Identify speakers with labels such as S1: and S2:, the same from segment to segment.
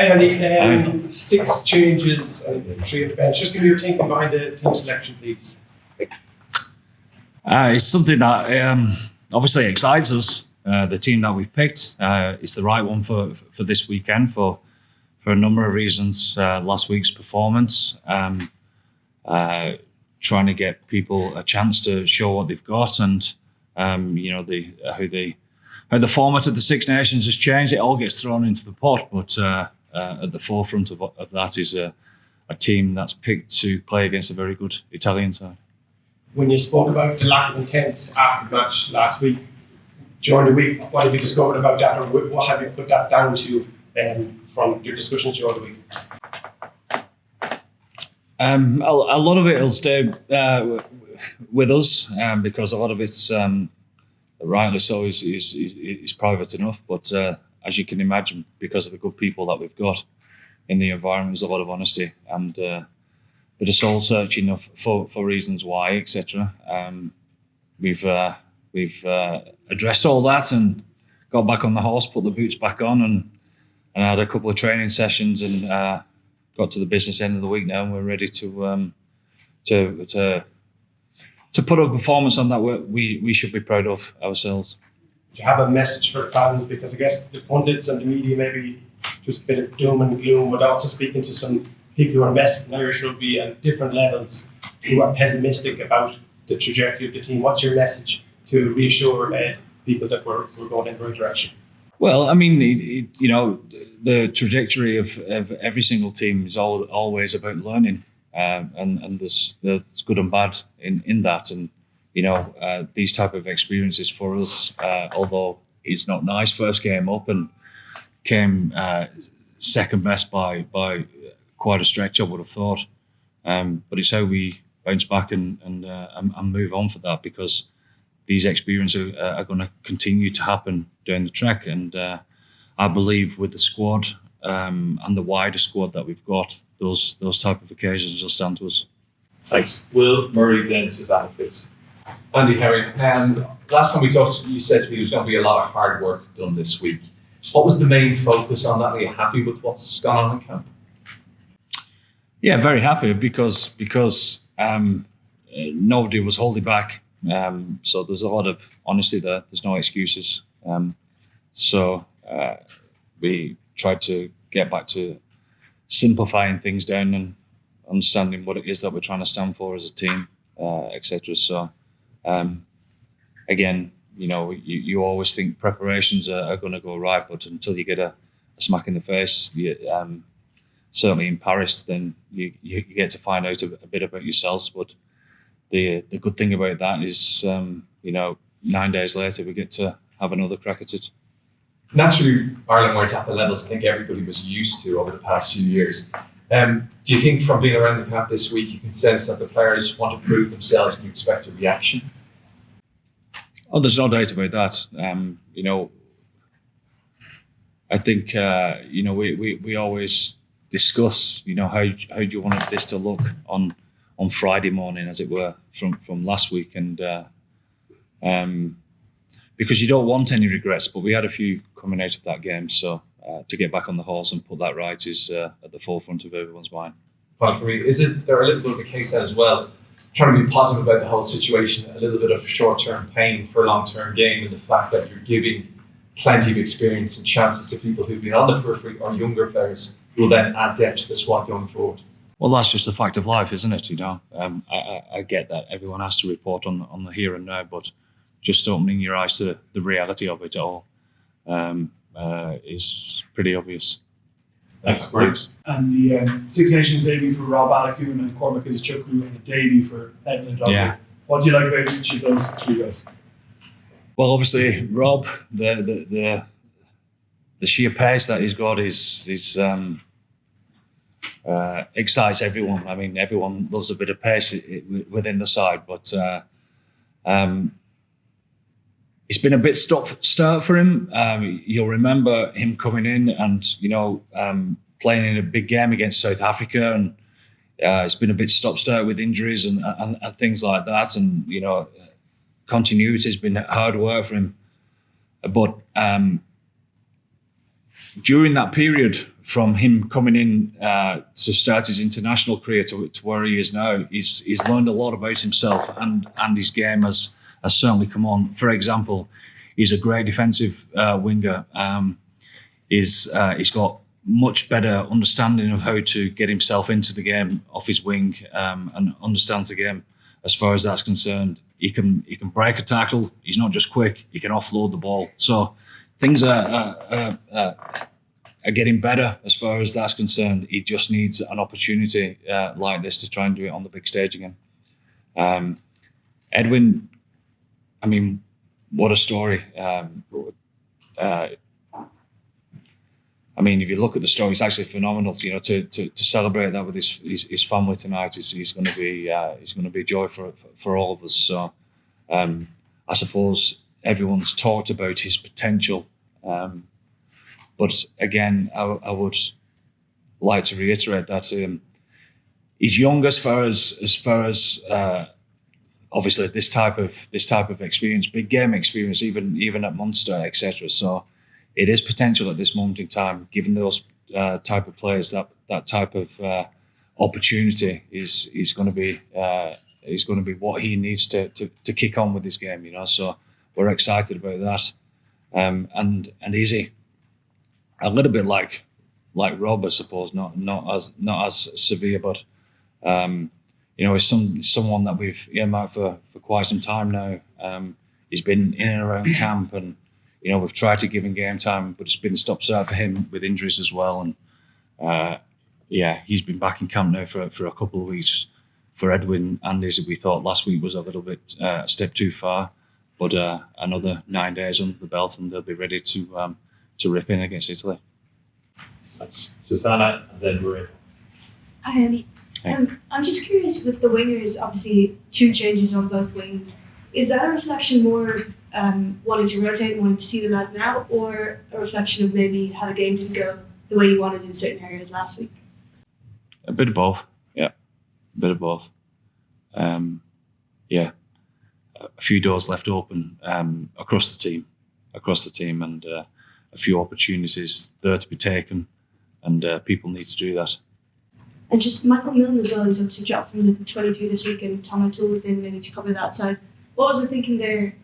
S1: Hi Andy, 6 changes and 3 at the bench. Just give me your thinking behind the team selection, please.
S2: It's something that obviously excites us. The team that we've picked is the right one for this weekend for a number of reasons. Last week's performance, trying to get people a chance to show what they've got, and how the format of the Six Nations has changed. It all gets thrown into the pot, but at the forefront of that is a team that's picked to play against a very good Italian side.
S1: When you spoke about the lack of intent after the match last week, during the week, what have you discovered about that, or what have you put that down to from your discussions during the week?
S2: A lot of it will stay with us because a lot of it's rightly so is private enough. But as you can imagine, because of the good people that we've got in the environment, there's a lot of honesty and a bit of soul searching for reasons why, etc. We've addressed all that and got back on the horse, put the boots back on, and had a couple of training sessions and got to the business end of the week now, and we're ready to put a performance on that we should be proud of ourselves.
S1: Do you have a message for fans? Because I guess the pundits and the media maybe just a bit of doom and gloom, but also speaking to some people who are invested in Irish rugby at different levels who are pessimistic about the trajectory of the team. What's your message to reassure people that we're going in the right direction?
S2: Well, I mean, the trajectory of every single team is always about learning, and there's good and bad in that. And these type of experiences for us, although it's not nice, first game up and came second best by quite a stretch, I would have thought. But it's how we bounce back and move on for that, because these experiences are going to continue to happen down the track. And I believe with the squad and the wider squad that we've got, those type of occasions will stand to us.
S3: Thanks. Will Murray, then Susanna, please. Andy Harry, last time we talked, you said to me there was going to be a lot of hard work done this week. What was the main focus on that? Are you happy with what's gone on in camp?
S2: Yeah, very happy because nobody was holding back. So there's a lot of honesty there. There's no excuses. So we tried to get back to simplifying things down and understanding what it is that we're trying to stand for as a team, etc. So again, you always think preparations are going to go right, but until you get a smack in the face, certainly in Paris, then you get to find out a bit about yourselves. But the good thing about that is, 9 days later, we get to have another crack at it.
S3: Naturally, Ireland weren't at the levels I think everybody was used to over the past few years. Do you think from being around the camp this week, you can sense that the players want to prove themselves and you expect a reaction?
S2: Oh, there's no doubt about that. I think, we always discuss, how do you want this to look on Friday morning, as it were, from last week, and because you don't want any regrets, but we had a few coming out of that game, so to get back on the horse and put that right is at the forefront of everyone's mind.
S3: Well, for me, is it there a little bit of a case then as well, trying to be positive about the whole situation, a little bit of short-term pain for a long-term gain, and the fact that you're giving plenty of experience and chances to people who've been on the periphery or younger players who will then add depth to the squad going forward?
S2: Well, that's just a fact of life, isn't it? I get that everyone has to report on the here and now, but just opening your eyes to the reality of it all is pretty obvious.
S3: Thanks.
S4: And the Six Nations debut for Rob Alakun and Cormac Izuchukwu, and the debut for Edmund Douglas.
S2: Yeah.
S4: What do you like about each of those three guys?
S2: Well, obviously, Rob, the sheer pace that he's got is excites everyone. I mean, everyone loves a bit of pace within the side, but it's been a bit stop-start for him. You'll remember him coming in and playing in a big game against South Africa, and it's been a bit stop-start with injuries and things like that. And continuity has been hard work for him. But during that period, from him coming in to start his international career to where he is now, he's learned a lot about himself, and his game has certainly come on. For example, he's a great defensive winger. He's got much better understanding of how to get himself into the game off his wing, and understands the game as far as that's concerned. He can break a tackle. He's not just quick. He can offload the ball. So things are getting better as far as that's concerned. He just needs an opportunity like this to try and do it on the big stage again. Edwin, I mean, what a story. I mean, if you look at the story, it's actually phenomenal. You know, to celebrate that with his family tonight is going to be a joy for all of us. So, I suppose everyone's talked about his potential, but again, I would like to reiterate that he's young as far as obviously this type of experience, big game experience, even at Munster, etc. So. It is potential at this moment in time, given those type of players, that type of opportunity is going to be what he needs to kick on with this game, you know. So we're excited about that, and Izzy, a little bit like Rob, I suppose, not as severe, but you know, is someone that we've earmarked for quite some time now. He's been in and around camp, and you know, we've tried to give him game time, but it's been stop-start for him with injuries as well. And he's been back in camp now for a couple of weeks. For Edwin and Izzy, we thought last week was a little bit a step too far, but another 9 days under the belt, and they'll be ready to rip in against Italy.
S5: That's Susanna, and then we're in.
S6: Hi, Andy.
S2: Hey.
S6: I'm just curious, with the wingers, obviously 2 changes on both wings. Is that a reflection more of wanting to rotate and wanting to see the lads now, or a reflection of maybe how the game didn't go the way you wanted in certain areas last week?
S2: A bit of both, yeah. A bit of both. A few doors left open across the team, and a few opportunities there to be taken, and people need to do that.
S6: And just Michael Milne as well, he's obviously dropped from the 22 this week, and Tom O'Toole was in maybe to cover that side. What was the thinking there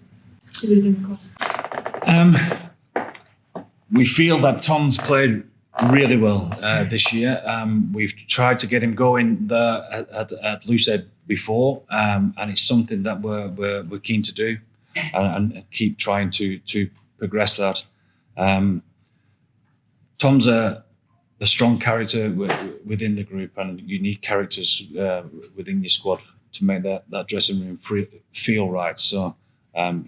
S6: to move him across?
S2: We feel that Tom's played really well this year. We've tried to get him going there at Lucid before, and it's something that we're keen to do, and keep trying to progress that. Tom's a strong character within the group, and you need characters within your squad to make that dressing room feel right. So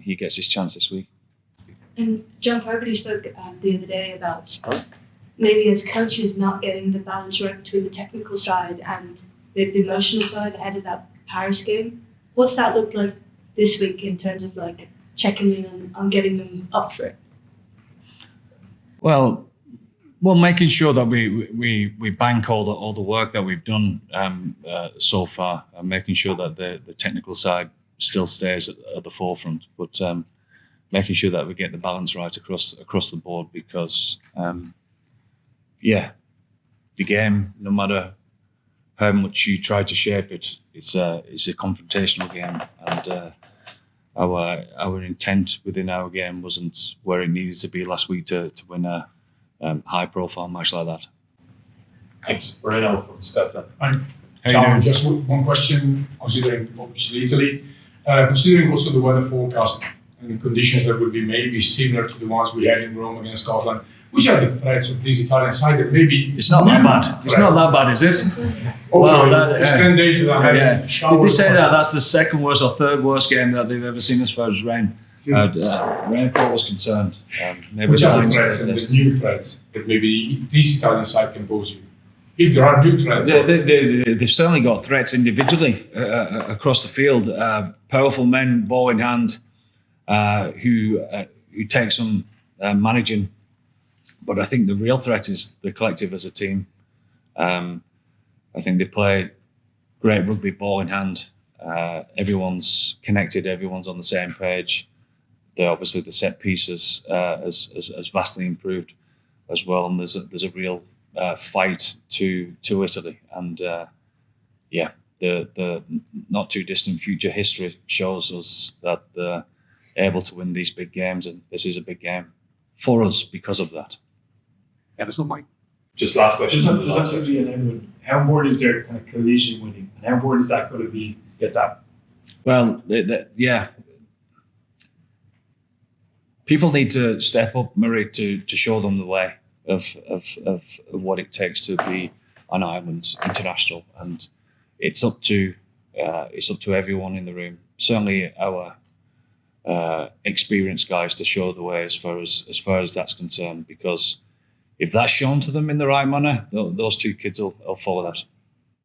S2: he gets his chance this week.
S6: And John Fogarty spoke the other day about maybe as coaches not getting the balance right between the technical side and maybe the emotional side ahead of that Paris game. What's that look like this week in terms of like checking in on getting them up for it?
S2: Well, making sure that we bank all the work that we've done so far, and making sure that the technical side still stays at the forefront, but making sure that we get the balance right across the board, because the game, no matter how much you try to shape it, it's a confrontational game, and our intent within our game wasn't where it needed to be last week to win a high-profile match like that.
S5: Thanks. We're in now from Stefan.
S2: How you
S4: Ciao,
S2: doing?
S4: just one question, considering obviously Italy, considering also the weather forecast and conditions that will be maybe similar to the ones we had in Rome against Scotland, which are the threats of this Italian side that maybe
S2: It's not that bad. It's not that bad, is it?
S4: It's 10 days that I had showers.
S2: Did they say that that's the second worst or third worst game that they've ever seen as far as rainfall was concerned? Maybe
S4: Which are the
S2: the
S4: threats and the new threats that maybe this Italian side can pose you? If there are new threats.
S2: They've certainly got threats individually across the field. Powerful men, ball in hand, who take some managing. But I think the real threat is the collective as a team. I think they play great rugby, ball in hand. Everyone's connected. Everyone's on the same page. Obviously the set pieces has vastly improved as well, and there's a real fight to Italy, and the not too distant future history shows us that they're able to win these big games, and this is a big game for us because of that.
S7: Yeah, there's no Mike.
S3: Just last question.
S8: Just as an end, how important is there kind of collision winning, and how important is that going to be to get that?
S2: Well, people need to step up, Murray, to show them the way of what it takes to be an Ireland international, and it's up to everyone in the room, certainly our experienced guys, to show the way as far as that's concerned, because if that's shown to them in the right manner, those two kids will follow that.